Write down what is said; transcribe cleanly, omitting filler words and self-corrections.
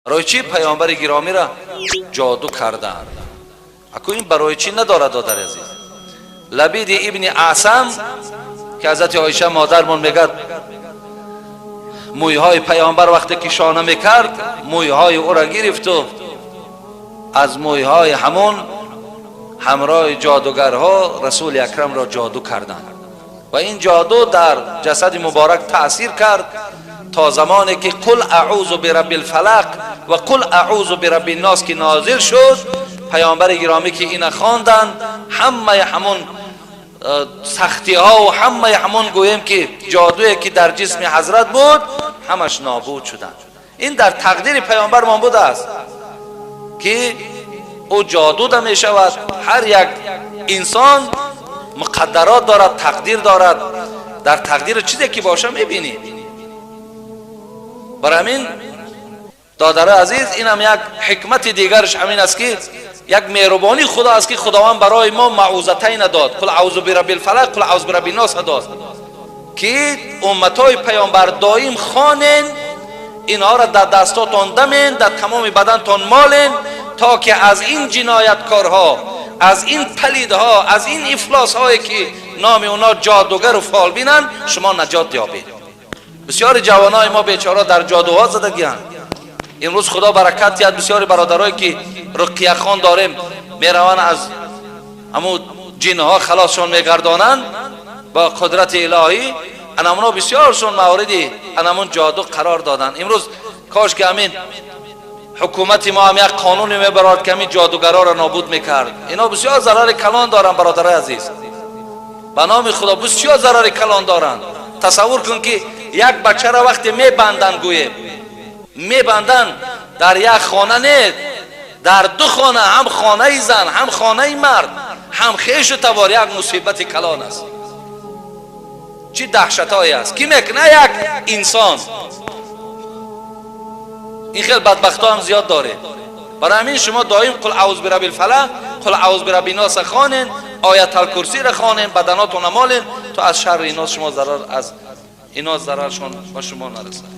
برای چی پیامبر گرامی را جادو کردند؟ اکو این برای چی ندارد دادر عزیز؟ لبید ابن اعصم که حضرت عایشه مادرمون میگد مویهای پیامبر وقتی که شانه میکرد مویهای او را گرفت و از مویهای همون همراه جادوگرها رسول اکرم را جادو کردند و این جادو در جسد مبارک تأثیر کرد تا زمانی که قل اعوذ برب الفلق و قل اعوذ برب الناس که نازل شد، پیامبر گرامی که این خواندند همه همون سختی ها و همه همون گویم که جادویی که در جسم حضرت بود همش نابود شدند. این در تقدیر پیامبر ما بوده است که او جادو ده می شود. هر یک انسان مقدرات دارد، تقدیر دارد، در تقدیر چیزی که باشه میبینی. برای همین دادر عزیز این هم یک حکمت دیگرش همین است که یک مهربانی خدا است که خداوند برای ما معوذتین داد، قل اعوذ برب الفلق قل اعوذ برب الناس داد که امتای پیامبر دائم خوانین، اینها را در دستاتون دمین، در تمام بدنتون مالین تا که از این جنایتکارها، از این پلیدها، از این افلاس هایی که نام اونا جادوگر و فالبینن شما نجات یابید. بسیاری جوانای ما بیچاره در جادوها زدگی‌اند. امروز خدا برکت دهد بسیاری برادرایی که رقیه خوان داریم میروند از همون جنها خلاصشون میگردانند با قدرت الهی. انامونا بسیارشون موردی انامون جادو قرار دادن. امروز کاش که همین حکومت ما هم یک قانونی میبرد که همین جادوگرها را نابود میکرد. اینا بسیار ضرر کلان دارن برادرای عزیز، به نام خدا بسیار ضرر کلان دارن. تصور کن که یک بچه را وقتی میبندن گویه میبندن در یک خانه نه، در دو خانه، هم خانه زن هم خانه مرد هم خیش و توار، یک مصیبت کلان است. چی دهشتایی است کی میکنه؟ یک انسان. این خیلی بدبختا هم زیاد داره. برای همین شما دائم قل اعوذ برب الفلق قل اعوذ برب الناس خوانین، آیت الکرسی را خوانین، بدناتون مالین تا از شر اینا شما ضرر از اینا ضررشون با شما نرسد.